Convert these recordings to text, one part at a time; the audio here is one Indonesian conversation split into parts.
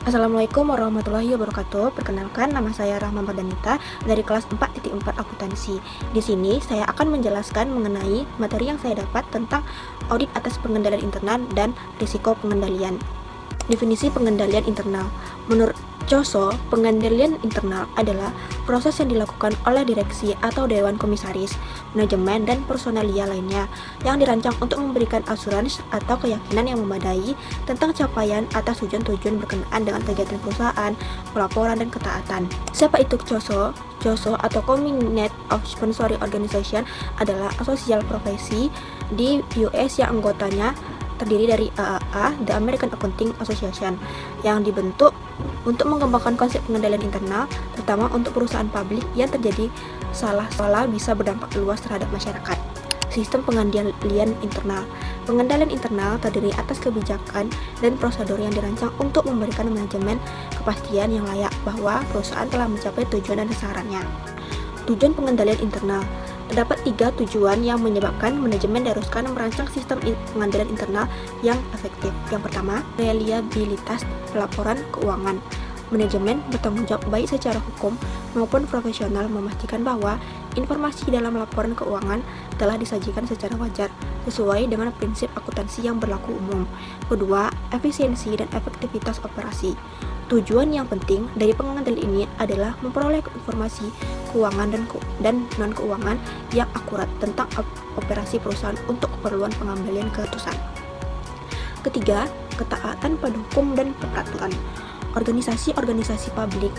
Assalamualaikum warahmatullahi wabarakatuh. Perkenalkan, nama saya Rahma Mardanita dari kelas 4.4 akuntansi. Di sini saya akan menjelaskan mengenai materi yang saya dapat tentang audit atas pengendalian internal dan risiko pengendalian. Definisi pengendalian internal. Menurut COSO, pengendalian internal adalah proses yang dilakukan oleh direksi atau dewan komisaris, manajemen, dan personalia lainnya yang dirancang untuk memberikan asuransi atau keyakinan yang memadai tentang capaian atas tujuan-tujuan berkenaan dengan kegiatan perusahaan, pelaporan, dan ketaatan. Siapa itu COSO? COSO atau Combined of Sponsoring Organization adalah asosiasi profesi di US yang anggotanya terdiri dari AAA, The American Accounting Association, yang dibentuk untuk mengembangkan konsep pengendalian internal, terutama untuk perusahaan publik yang terjadi salah bisa berdampak luas terhadap masyarakat. Sistem pengendalian internal. Pengendalian internal terdiri atas kebijakan dan prosedur yang dirancang untuk memberikan manajemen kepastian yang layak bahwa perusahaan telah mencapai tujuan dan sasarannya. Tujuan pengendalian internal. Terdapat 3 tujuan yang menyebabkan manajemen diharuskan merancang sistem pengendalian internal yang efektif. Yang pertama, reliabilitas pelaporan keuangan. Manajemen bertanggung jawab baik secara hukum maupun profesional memastikan bahwa informasi dalam laporan keuangan telah disajikan secara wajar, sesuai dengan prinsip akuntansi yang berlaku umum. Kedua, efisiensi dan efektivitas operasi. Tujuan yang penting dari pengendalian ini adalah memperoleh informasi keuangan dan non-keuangan yang akurat tentang operasi perusahaan untuk keperluan pengambilan keputusan. Ketiga, ketaatan pada hukum dan peraturan. Organisasi-organisasi publik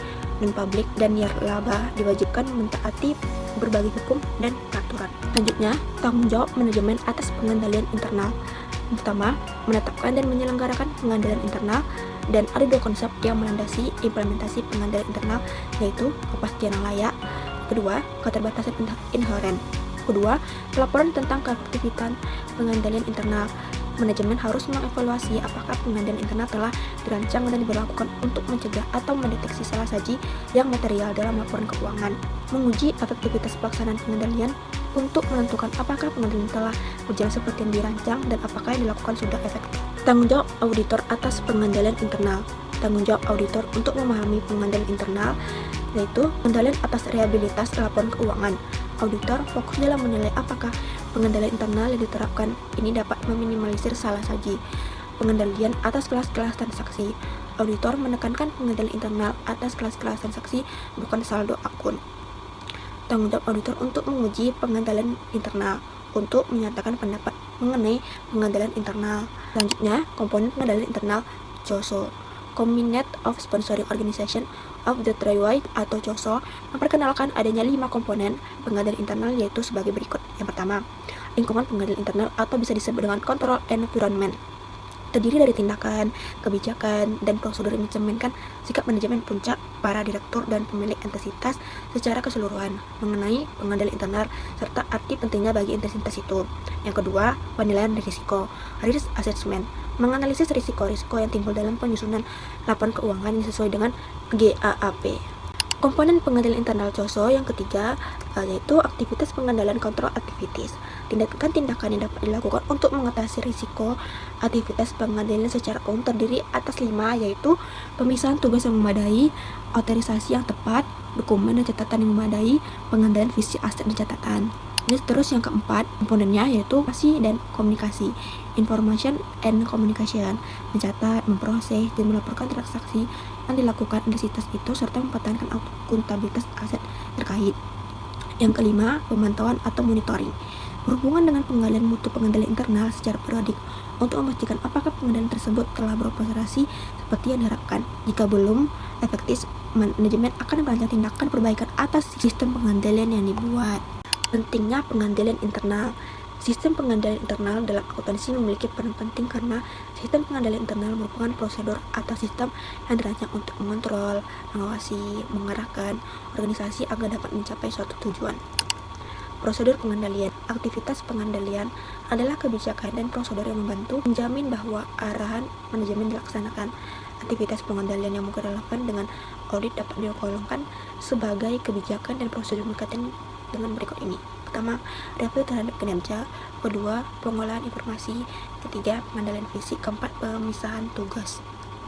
dan nirlaba diwajibkan mentaati berbagai hukum dan peraturan. Selanjutnya, tanggung jawab manajemen atas pengendalian internal. Pertama, menetapkan dan menyelenggarakan pengendalian internal, dan ada 2 konsep yang melandasi implementasi pengendalian internal, yaitu kepastian yang layak. Kedua, keterbatasan inheren. Kedua, laporan tentang keefektifan pengendalian internal. Manajemen harus mengevaluasi apakah pengendalian internal telah dirancang dan diberlakukan untuk mencegah atau mendeteksi salah saji yang material dalam laporan keuangan. Menguji efektivitas pelaksanaan pengendalian untuk menentukan apakah pengendalian telah berjalan seperti yang dirancang dan apakah yang dilakukan sudah efektif. Tanggung jawab auditor atas pengendalian internal. Tanggung jawab auditor untuk memahami pengendalian internal yaitu pengendalian atas reliabilitas laporan keuangan. Auditor fokus dalam menilai apakah pengendalian internal yang diterapkan ini dapat meminimalisir salah saji. Pengendalian atas kelas-kelas transaksi. Auditor menekankan pengendalian internal atas kelas-kelas transaksi, bukan saldo akun. Tanggung jawab auditor untuk menguji pengendalian internal, untuk menyatakan pendapat mengenai pengendalian internal. Selanjutnya, komponen pengendalian internal COSO. Combined of Sponsoring Organization of the Triway atau COSO memperkenalkan adanya 5 komponen pengendalian internal, yaitu sebagai berikut. Yang pertama, lingkungan pengendalian internal atau bisa disebut dengan control environment. Terdiri dari tindakan, kebijakan, dan prosedur yang mencerminkan sikap manajemen puncak, para direktur, dan pemilik entitas secara keseluruhan mengenai pengendalian internal serta arti pentingnya bagi entitas itu. Yang kedua, penilaian risiko, risk assessment, menganalisis risiko-risiko yang timbul dalam penyusunan laporan keuangan yang sesuai dengan GAAP. Komponen pengendalian internal COSO yang ketiga yaitu aktivitas pengendalian control activities. Tindakan-tindakan yang dapat dilakukan untuk mengatasi risiko aktivitas pengendalian secara umum terdiri atas 5, yaitu pemisahan tugas yang memadai, otorisasi yang tepat, dokumen dan catatan yang memadai, pengendalian visi aset dan catatan. Ini terus yang keempat komponennya yaitu informasi dan komunikasi. Information and communication, mencatat, memproses, dan melaporkan transaksi yang dilakukan entitas itu serta mempertahankan akuntabilitas aset terkait. Yang kelima, pemantauan atau monitoring, berhubungan dengan pengendalian mutu pengendalian internal secara periodik untuk memastikan apakah pengendalian tersebut telah beroperasi seperti yang diharapkan. Jika belum efektif, manajemen akan merancang tindakan perbaikan atas sistem pengendalian yang dibuat. Pentingnya pengendalian internal. Sistem pengendalian internal dalam akuntansi memiliki peran penting karena sistem pengendalian internal merupakan prosedur atau sistem yang dirancang untuk mengontrol, mengawasi, mengarahkan organisasi agar dapat mencapai suatu tujuan. Prosedur pengendalian. Aktivitas pengendalian adalah kebijakan dan prosedur yang membantu menjamin bahwa arahan manajemen dilaksanakan. Aktivitas pengendalian yang mungkin relevan dengan audit dapat digolongkan sebagai kebijakan dan prosedur berkaitan dengan berikut ini. Pertama, review terhadap kinerja. Kedua, pengolahan informasi. Ketiga, pengendalian fisik. Keempat, pemisahan tugas.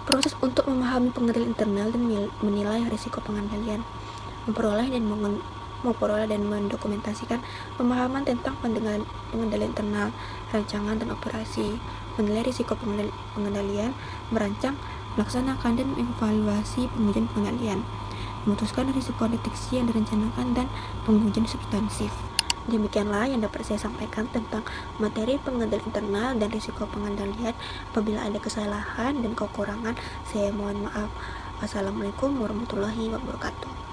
Proses untuk memahami pengendalian internal dan menilai risiko pengendalian. Memperoleh dan mendokumentasikan pemahaman tentang pengendalian internal, rancangan dan operasi, menilai risiko pengendalian, merancang, melaksanakan dan mengevaluasi pengujian pengendalian, memutuskan risiko deteksi yang direncanakan dan pengujian substansif. Demikianlah yang dapat saya sampaikan tentang materi pengendalian internal dan risiko pengendalian. Apabila ada kesalahan dan kekurangan, saya mohon maaf. Wassalamualaikum warahmatullahi wabarakatuh.